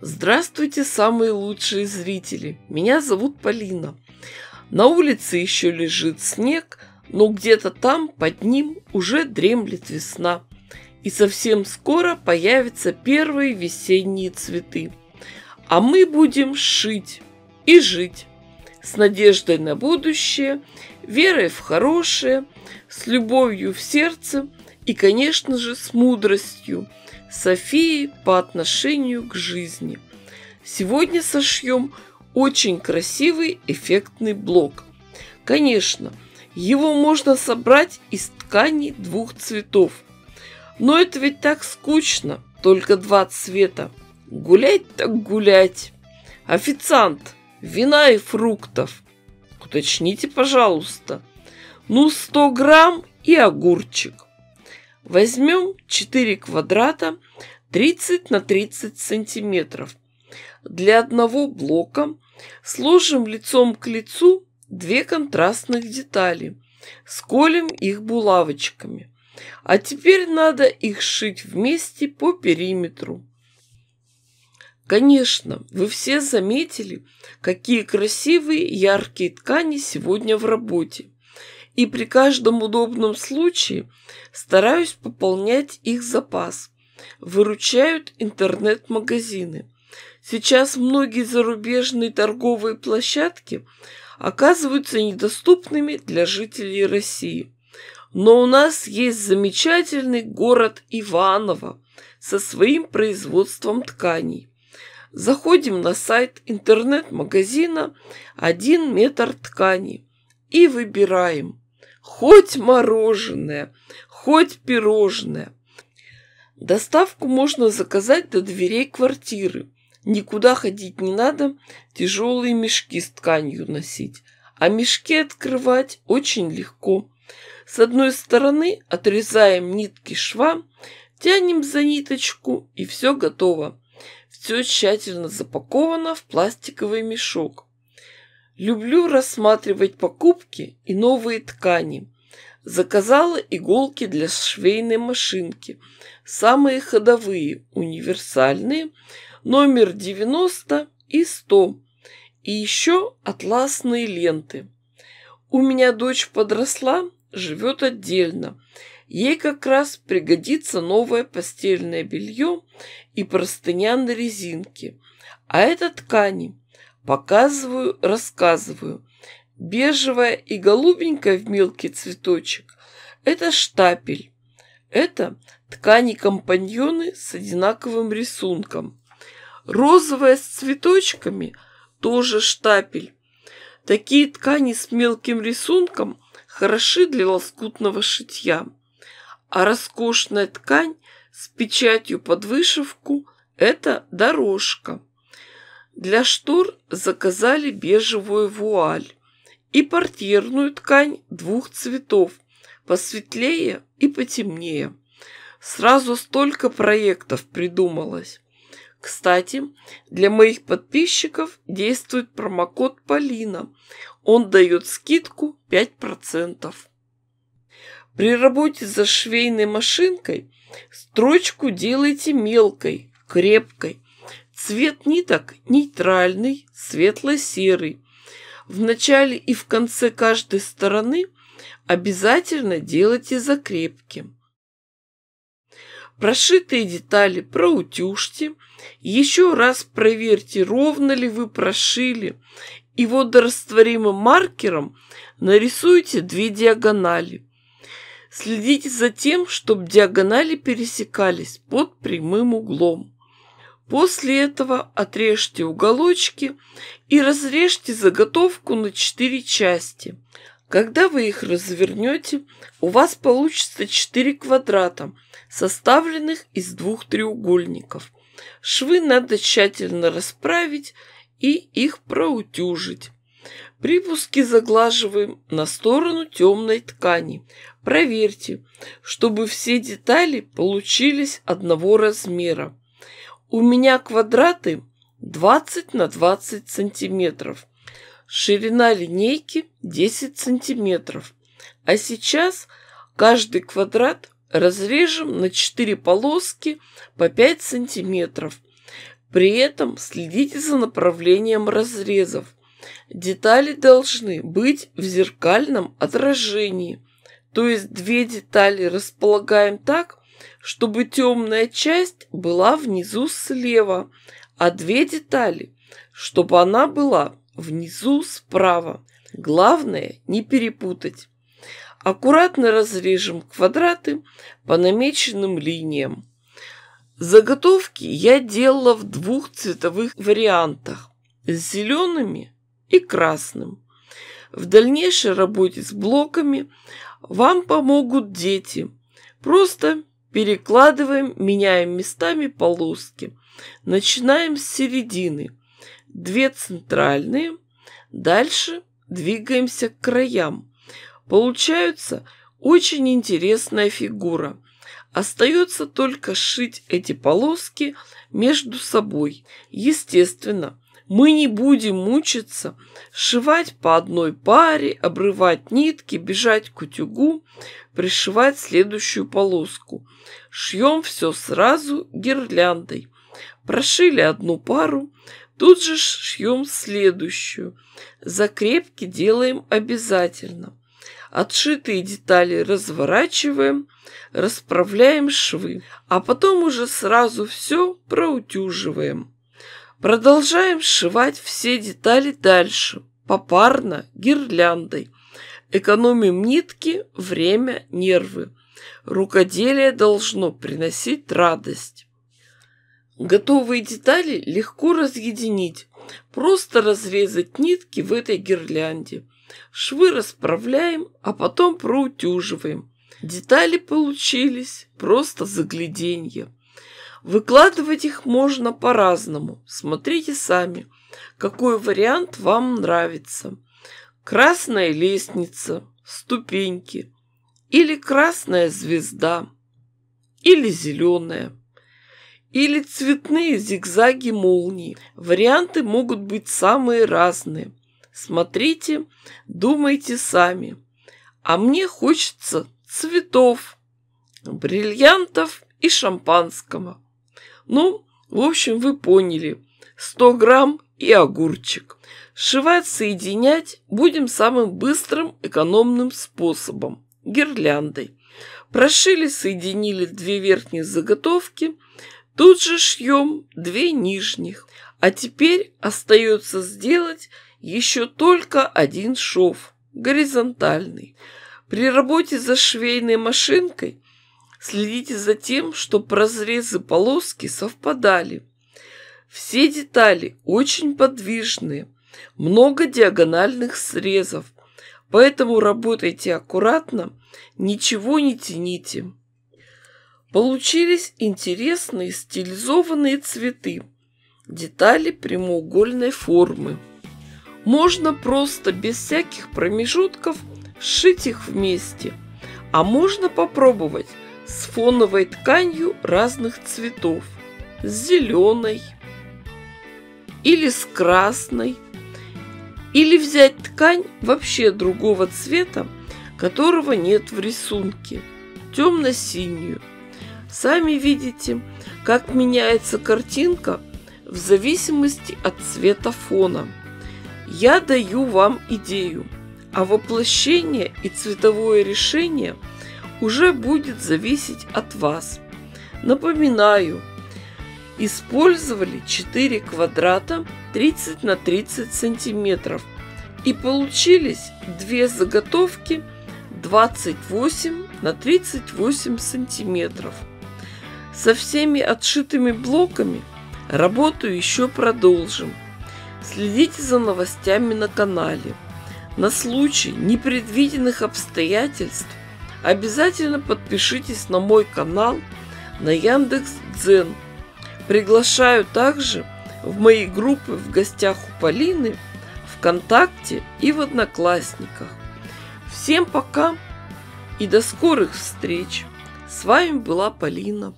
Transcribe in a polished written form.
Здравствуйте, самые лучшие зрители! Меня зовут Полина. На улице еще лежит снег, но где-то там под ним уже дремлет весна. И совсем скоро появятся первые весенние цветы. А мы будем шить и жить с надеждой на будущее, верой в хорошее, с любовью в сердце и, конечно же, с мудростью Софии по отношению к жизни. Сегодня сошьем очень красивый эффектный блок. Конечно, его можно собрать из тканей двух цветов. Но это ведь так скучно, только два цвета. Гулять так гулять. Официант, вина и фруктов. Уточните, пожалуйста. 100 грамм и огурчик. Возьмем 4 квадрата 30 на 30 сантиметров. Для одного блока сложим лицом к лицу 2 контрастных детали. Сколем их булавочками. А теперь надо их сшить вместе по периметру. Конечно, вы все заметили, какие красивые яркие ткани сегодня в работе. И при каждом удобном случае стараюсь пополнять их запас. Выручают интернет-магазины. Сейчас многие зарубежные торговые площадки оказываются недоступными для жителей России. Но у нас есть замечательный город Иваново со своим производством тканей. Заходим на сайт интернет-магазина «1 метр ткани» и выбираем. Хоть мороженое, хоть пирожное. Доставку можно заказать до дверей квартиры. Никуда ходить не надо, тяжелые мешки с тканью носить. А мешки открывать очень легко. С одной стороны отрезаем нитки шва, тянем за ниточку и все готово. Все тщательно запаковано в пластиковый мешок. Люблю рассматривать покупки и новые ткани. Заказала иголки для швейной машинки. Самые ходовые, универсальные, номер 90 и 100. И еще атласные ленты. У меня дочь подросла, живет отдельно. Ей как раз пригодится новое постельное белье и простыня на резинке. А это ткани. Показываю, рассказываю. Бежевая и голубенькая в мелкий цветочек – это штапель. Это ткани-компаньоны с одинаковым рисунком. Розовая с цветочками – тоже штапель. Такие ткани с мелким рисунком хороши для лоскутного шитья. А роскошная ткань с печатью под вышивку – это дорожка. Для штор заказали бежевую вуаль и портьерную ткань двух цветов, посветлее и потемнее. Сразу столько проектов придумалось. Кстати, для моих подписчиков действует промокод Полина. Он дает скидку 5%. При работе за швейной машинкой строчку делайте мелкой, крепкой. Цвет ниток нейтральный, светло-серый. В начале и в конце каждой стороны обязательно делайте закрепки. Прошитые детали проутюжьте, еще раз проверьте, ровно ли вы прошили, и водорастворимым маркером нарисуйте 2 диагонали. Следите за тем, чтобы диагонали пересекались под прямым углом. После этого отрежьте уголочки и разрежьте заготовку на 4 части. Когда вы их развернете, у вас получится 4 квадрата, составленных из 2 треугольников. Швы надо тщательно расправить и их проутюжить. Припуски заглаживаем на сторону темной ткани. Проверьте, чтобы все детали получились одного размера. У меня квадраты 20 на 20 сантиметров. Ширина линейки 10 сантиметров. А сейчас каждый квадрат разрежем на 4 полоски по 5 сантиметров. При этом следите за направлением разрезов. Детали должны быть в зеркальном отражении, то есть две детали располагаем так, чтобы темная часть была внизу слева, а две детали, чтобы она была внизу справа. Главное не перепутать. Аккуратно разрежем квадраты по намеченным линиям. Заготовки я делала в двух цветовых вариантах – с зелеными и красным. В дальнейшей работе с блоками вам помогут дети. Просто перекладываем, меняем местами полоски. Начинаем с середины. 2 центральные. Дальше двигаемся к краям. Получается очень интересная фигура. Остается только сшить эти полоски между собой. Естественно, мы не будем мучиться, сшивать по одной паре, обрывать нитки, бежать к утюгу, пришивать следующую полоску. Шьем все сразу гирляндой. Прошили одну пару, тут же шьем следующую. Закрепки делаем обязательно. Отшитые детали разворачиваем, расправляем швы, а потом уже сразу все проутюживаем. Продолжаем сшивать все детали дальше, попарно, гирляндой. Экономим нитки, время, нервы. Рукоделие должно приносить радость. Готовые детали легко разъединить, просто разрезать нитки в этой гирлянде. Швы расправляем, а потом проутюживаем. Детали получились просто загляденье. Выкладывать их можно по-разному. Смотрите сами, какой вариант вам нравится. Красная лестница, ступеньки, или красная звезда, или зеленая, или цветные зигзаги молний. Варианты могут быть самые разные. Смотрите, думайте сами. А мне хочется цветов, бриллиантов и шампанского. Ну, в общем, вы поняли. 100 грамм и огурчик. Сшивать, соединять будем самым быстрым, экономным способом – гирляндой. Прошили, соединили 2 верхних заготовки. Тут же шьем 2 нижних. А теперь остается сделать еще только 1 шов, горизонтальный. При работе за швейной машинкой следите за тем, чтобы разрезы полоски совпадали. Все детали очень подвижные, много диагональных срезов, поэтому работайте аккуратно, ничего не тяните. Получились интересные стилизованные цветы, детали прямоугольной формы. Можно просто без всяких промежутков сшить их вместе, а можно попробовать с фоновой тканью разных цветов, с зеленой или с красной, или взять ткань вообще другого цвета, которого нет в рисунке, темно-синюю. Сами видите, как меняется картинка в зависимости от цвета фона. Я даю вам идею, а воплощение и цветовое решение уже будет зависеть от вас. Напоминаю, использовали 4 квадрата 30 на 30 сантиметров и получились 2 заготовки 28 на 38 сантиметров. Со всеми отшитыми блоками работу еще продолжим. Следите за новостями на канале. На случай непредвиденных обстоятельств обязательно подпишитесь на мой канал на Яндекс.Дзен. Приглашаю также в мои группы в гостях у Полины, ВКонтакте и в Одноклассниках. Всем пока и до скорых встреч! С вами была Полина.